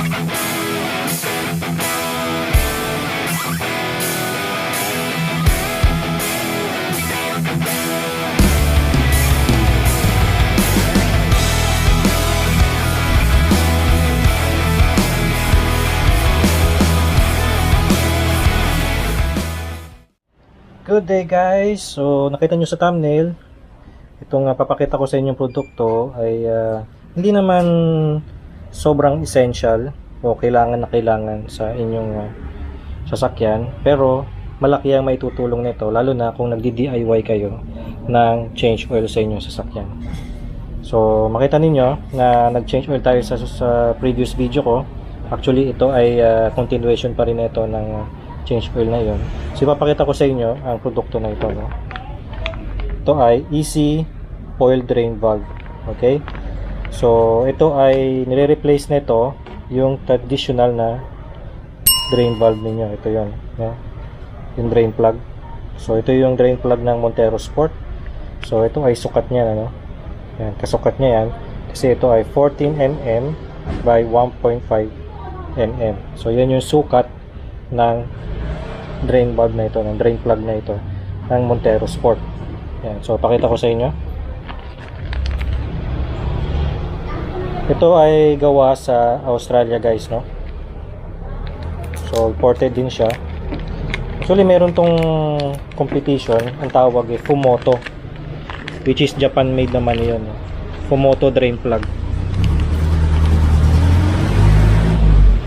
Good day guys! So nakita nyo sa thumbnail, itong papakita ko sa inyong produkto ay hindi naman sobrang essential o kailangan na kailangan sa inyong sasakyan, pero malaki ang maitutulong nito lalo na kung nagdi-DIY kayo ng change oil sa inyong sasakyan. So makita ninyo na nag-change oil tayo sa previous video ko. Actually ito ay continuation pa rin ito ng change oil na yun. So ipapakita ko sa inyo ang produkto na ito, no? Ito ay Easy Oil Drain Valve. Okay, so ito ay nire-replace nito yung traditional na drain valve ninyo. Ito yun, no? Yung drain plug. So ito yung drain plug ng Montero Sport. So ito ay sukat niya, ano? Yan, kasukat niya yan kasi ito ay 14 mm by 1.5 mm. So yan yung sukat ng drain valve na ito, ng drain plug na ito ng Montero Sport. Yan. So pakita ko sa inyo. Ito ay gawa sa Australia guys, no? So imported din siya. Actually meron tong competition, ang tawag ay Fumoto, which is Japan made naman yun, no? Fumoto drain plug.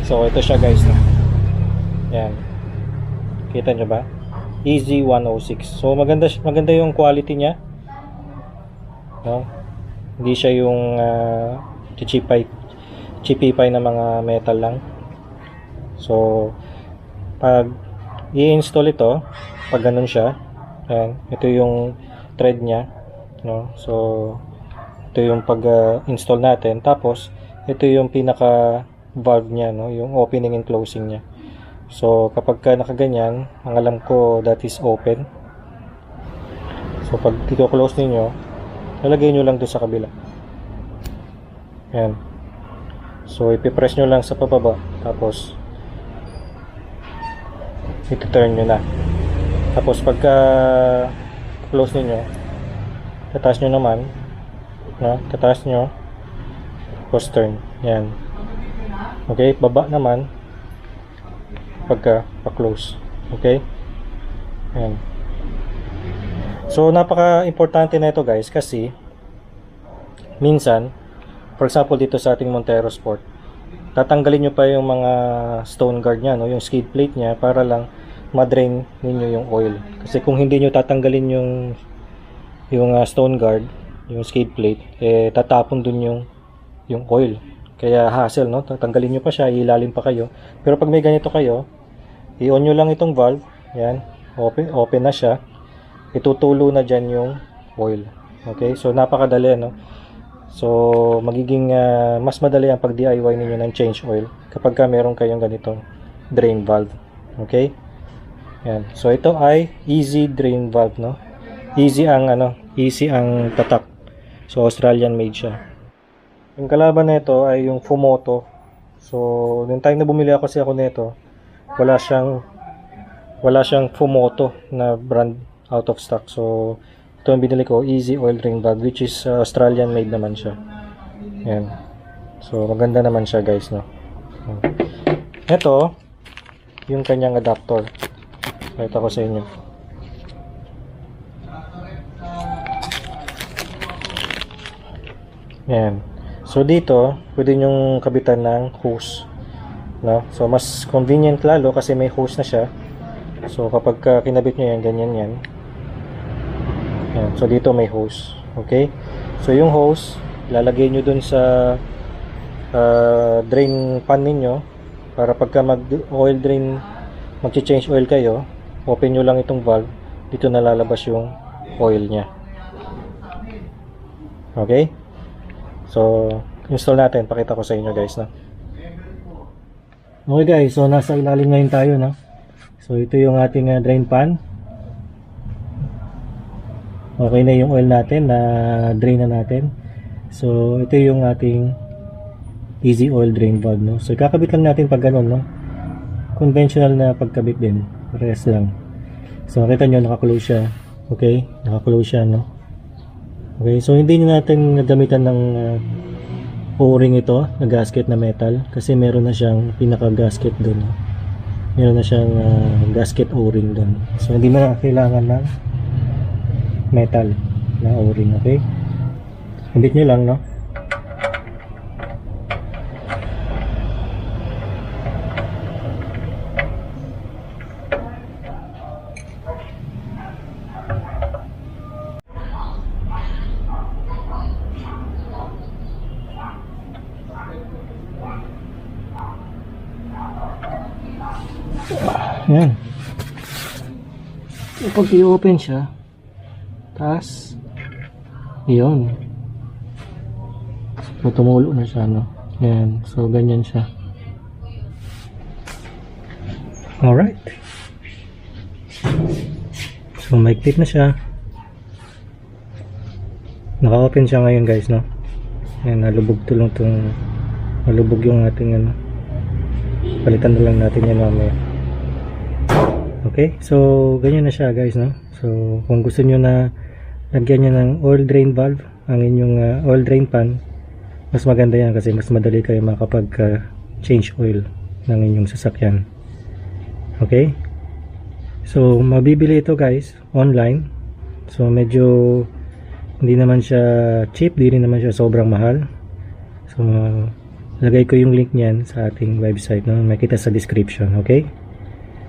So ito siya guys, no? Yan. Kita nyo ba? Easy 106. So maganda yung quality niya, no? Hindi siya yung chipipay na mga metal lang. So pag i-install ito, pag ganun siya, yan, ito yung thread niya, no? So ito yung pag-install natin. Tapos ito yung pinaka valve niya, no? Yung opening and closing niya. So kapag ka nakaganyan, ang alam ko that is open. So pag i-close niyo, lalagay niyo lang doon sa kabila. Yan. So ipipress niyo lang sa pababa, tapos i-turn niyo na. Tapos pagka close niyo, tataas niyo naman, no? Tataas niyo, tapos turn. Yan. Okay, baba naman pagka pa-close. Okay? Ayan. So napaka-importante na ito guys, kasi minsan, for example dito sa ating Montero Sport, tatanggalin nyo pa yung mga stone guard nya, no? Yung skid plate nya, para lang ma-drain ninyo yung oil. Kasi kung hindi nyo tatanggalin yung stone guard, yung skid plate, tatapon dun yung oil. Kaya hassle, no? Tatanggalin nyo pa siya, ilalim pa kayo. Pero pag may ganito kayo, i-on nyo lang itong valve. Yan, open na siya. Itutulo na dyan yung oil. Okay, so napakadali, no? So magiging mas madali ang pag DIY ninyo ng change oil kapag ka meron kayong ganitong drain valve. Okay, yan. So ito ay Easy Drain Valve, no? Easy ang tatak. So Australian made siya. Yung kalaban na ito ay yung Fumoto. So nung time na bumili ako nito, wala siyang Fumoto na brand out of stock. So ito yung binili ko, Easy Oil Drain Valve, which is Australian made naman siya. Yan. So maganda naman siya guys, no? Ito yung kanyang adapter. Pakita ko sa inyo. Yan. So dito pwede nyong kabitan ng hose, no? So mas convenient lalo kasi may hose na siya. So kapag kinabit nyo yan, ganyan yan. Yan. So dito may hose. Okay, so yung hose lalagay nyo dun sa drain pan ninyo, para pagka mag oil drain, mag-change oil kayo, open nyo lang itong valve, dito na lalabas yung oil nya. Okay, so install natin, pakita ko sa inyo guys, no? Okay guys, so nasa ilalim ngayon tayo, no? So ito yung ating drain pan. Okay na yung oil natin, na drain na natin. So ito yung ating easy oil drain valve, no? So ikakabit lang natin pag ganun, no? Conventional na pagkabit din, parehas lang. So makita nyo, naka-close siya. Okay, naka-close siya, no? Okay, so hindi na natin gamitan ng o-ring ito na gasket na metal kasi meron na siyang pinaka-gasket doon, no? Meron na siyang gasket o-ring doon. So hindi na kailangan ng metal na o-ring. Okay, kabit nyo lang, no? Yan. Pag i-open siya, tas yun, so tumulo na siya, no? Yan, so ganyan siya. Alright, so maigpit na siya, naka-open siya ngayon, guys, no? Yan, nalubog nalubog yung ating ano, palitan na lang natin yan mamaya. Okay, so ganyan na siya, guys, no? So kung gusto nyo na lagyan nyo ng oil drain valve ang inyong oil drain pan, mas maganda yan kasi mas madali kayo makapag change oil ng inyong sasakyan. Okay, so mabibili ito, guys, online. So medyo hindi naman siya cheap, di rin naman siya sobrang mahal. So lagay ko yung link niyan sa ating website, no? Makita sa description. Okay,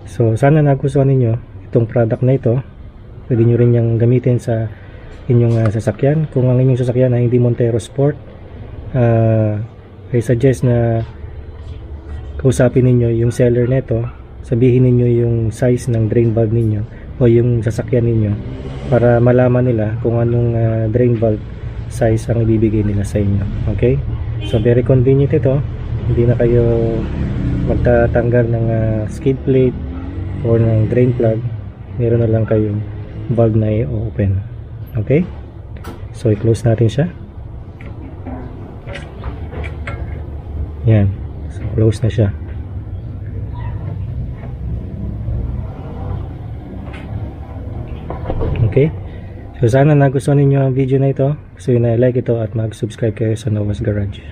so sana nagustuhan ninyo itong product na ito. Pwede nyo rin yung gamitin sa inyong sasakyan. Kung ang inyong sasakyan ay hindi Montero Sport, I suggest na kausapin ninyo yung seller nito, sabihin ninyo yung size ng drain valve ninyo o yung sasakyan ninyo para malaman nila kung anong drain valve size ang ibibigay nila sa inyo. Okay, so very convenient ito. Hindi na kayo magtatanggal ng skid plate or ng drain plug. Meron na lang kayong valve na i-open. Okay, so i-close natin siya. Yan, so close na siya. Okay, so sana nagustuhan ninyo ang video na ito. So yun, like ito at mag-subscribe kayo sa Nova's Garage.